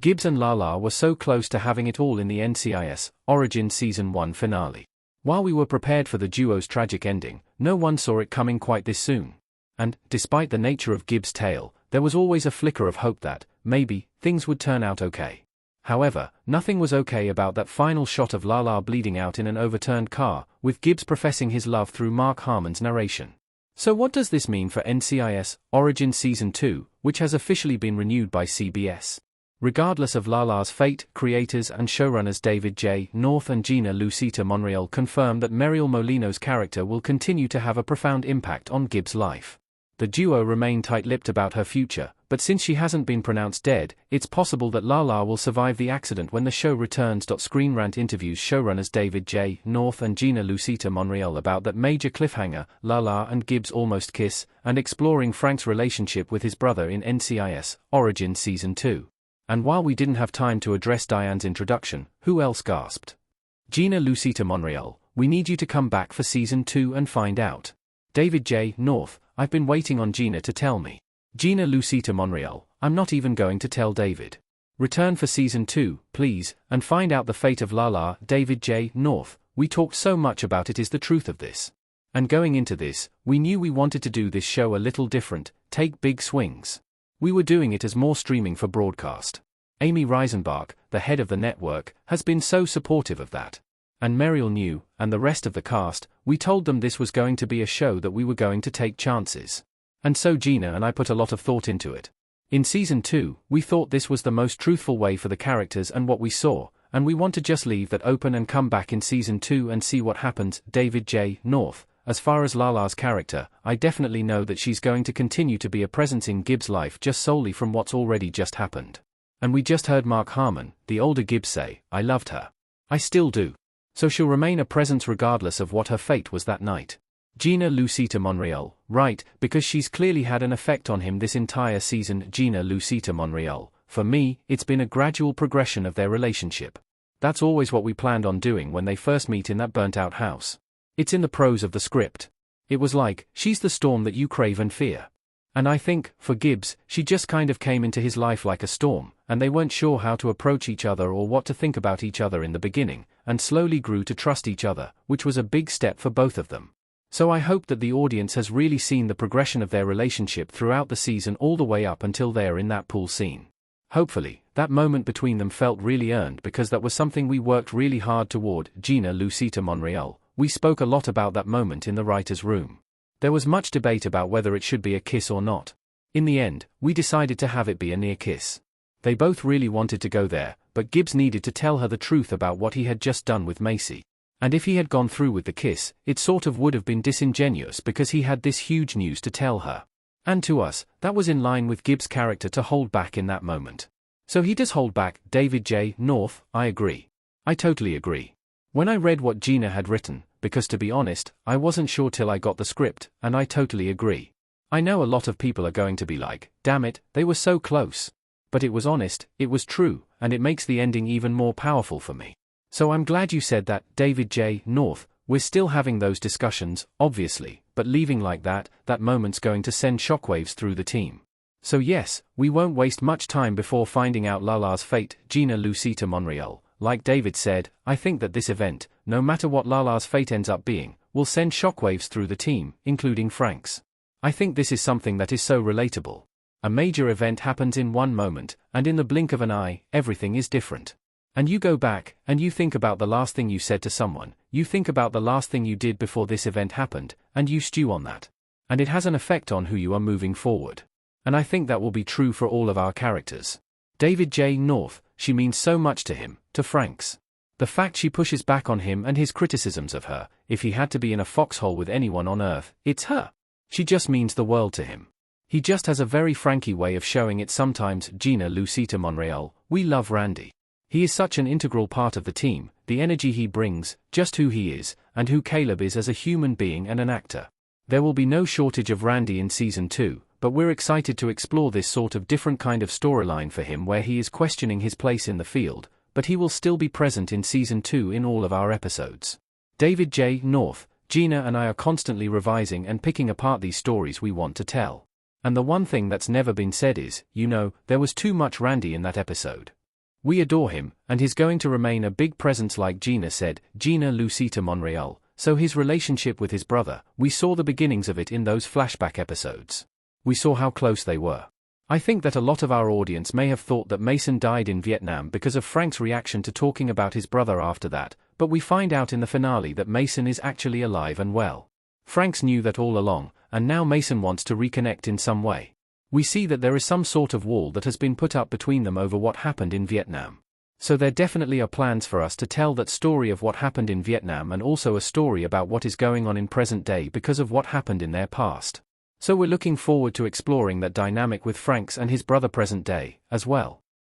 Gibbs and Lala were so close to having it all in the NCIS Origin Season 1 finale. While we were prepared for the duo's tragic ending, no one saw it coming quite this soon. And, despite the nature of Gibbs' tale, there was always a flicker of hope that, maybe, things would turn out okay. However, nothing was okay about that final shot of Lala bleeding out in an overturned car, with Gibbs professing his love through Mark Harmon's narration. So what does this mean for NCIS Origin Season 2, which has officially been renewed by CBS? Regardless of Lala's fate, creators and showrunners David J. North and Gina Lucita Monreal confirm that Mariel Molino's character will continue to have a profound impact on Gibbs' life. The duo remain tight-lipped about her future, but since she hasn't been pronounced dead, it's possible that Lala will survive the accident when the show returns. Screen Rant interviews showrunners David J. North and Gina Lucita Monreal about that major cliffhanger, Lala and Gibbs almost kiss, and exploring Frank's relationship with his brother in NCIS Origin Season 2. And while we didn't have time to address Diane's introduction, who else gasped? Gina Lucita Monreal, we need you to come back for Season 2 and find out. David J. North, I've been waiting on Gina to tell me. Gina Lucita Monreal, I'm not even going to tell David. Return for Season 2, please, and find out the fate of Lala. David J. North, we talked so much about it is the truth of this. And going into this, we knew we wanted to do this show a little different, take big swings. We were doing it as more streaming for broadcast. Amy Reisenbach, the head of the network, has been so supportive of that. And Mariel knew, and the rest of the cast, we told them this was going to be a show that we were going to take chances. And so Gina and I put a lot of thought into it. In Season 2, we thought this was the most truthful way for the characters and what we saw, and we want to just leave that open and come back in Season 2 and see what happens. David J. North, as far as Lala's character, I definitely know that she's going to continue to be a presence in Gibbs' life just solely from what's already just happened. And we just heard Mark Harmon, the older Gibbs, say, I loved her. I still do. So she'll remain a presence regardless of what her fate was that night. Gina Lucita Monreal, right, because she's clearly had an effect on him this entire season. Gina Lucita Monreal, for me, it's been a gradual progression of their relationship. That's always what we planned on doing when they first meet in that burnt-out house. It's in the prose of the script. It was like, she's the storm that you crave and fear. And I think, for Gibbs, she just kind of came into his life like a storm, and they weren't sure how to approach each other or what to think about each other in the beginning, and slowly grew to trust each other, which was a big step for both of them. So I hope that the audience has really seen the progression of their relationship throughout the season all the way up until they're in that pool scene. Hopefully, that moment between them felt really earned because that was something we worked really hard toward. Gina Lucita Monreal, we spoke a lot about that moment in the writer's room. There was much debate about whether it should be a kiss or not. In the end, we decided to have it be a near kiss. They both really wanted to go there, but Gibbs needed to tell her the truth about what he had just done with Macy. And if he had gone through with the kiss, it sort of would have been disingenuous because he had this huge news to tell her. And to us, that was in line with Gibbs' character to hold back in that moment. So he does hold back. David J. North, I agree. I totally agree. When I read what Gina had written, because to be honest, I wasn't sure till I got the script, and I totally agree. I know a lot of people are going to be like, damn it, they were so close. But it was honest, it was true, and it makes the ending even more powerful for me. So I'm glad you said that. David J. North, we're still having those discussions, obviously, but leaving like that moment's going to send shockwaves through the team. So yes, we won't waste much time before finding out Lala's fate. Gina Lucita Monreal, like David said, I think that this event, no matter what Lala's fate ends up being, will send shockwaves through the team, including Frank's. I think this is something that is so relatable. A major event happens in one moment, and in the blink of an eye, everything is different. And you go back, and you think about the last thing you said to someone, you think about the last thing you did before this event happened, and you stew on that. And it has an effect on who you are moving forward. And I think that will be true for all of our characters. David J. North, she means so much to him, to Frank's. The fact she pushes back on him and his criticisms of her, if he had to be in a foxhole with anyone on earth, it's her. She just means the world to him. He just has a very Frankie way of showing it sometimes. Gina Lucita Monreal, we love Randy. He is such an integral part of the team, the energy he brings, just who he is, and who Caleb is as a human being and an actor. There will be no shortage of Randy in Season 2, but we're excited to explore this sort of different kind of storyline for him where he is questioning his place in the field, but he will still be present in Season 2 in all of our episodes. David J. North, Gina and I are constantly revising and picking apart these stories we want to tell. And the one thing that's never been said is, there was too much Randy in that episode. We adore him, and he's going to remain a big presence like Gina said, Gina Lucita Monreal. So his relationship with his brother, we saw the beginnings of it in those flashback episodes. We saw how close they were. I think that a lot of our audience may have thought that Mason died in Vietnam because of Frank's reaction to talking about his brother after that, but we find out in the finale that Mason is actually alive and well. Franks knew that all along, and now Mason wants to reconnect in some way. We see that there is some sort of wall that has been put up between them over what happened in Vietnam. So there definitely are plans for us to tell that story of what happened in Vietnam and also a story about what is going on in present day because of what happened in their past. So we're looking forward to exploring that dynamic with Franks and his brother present day, as well.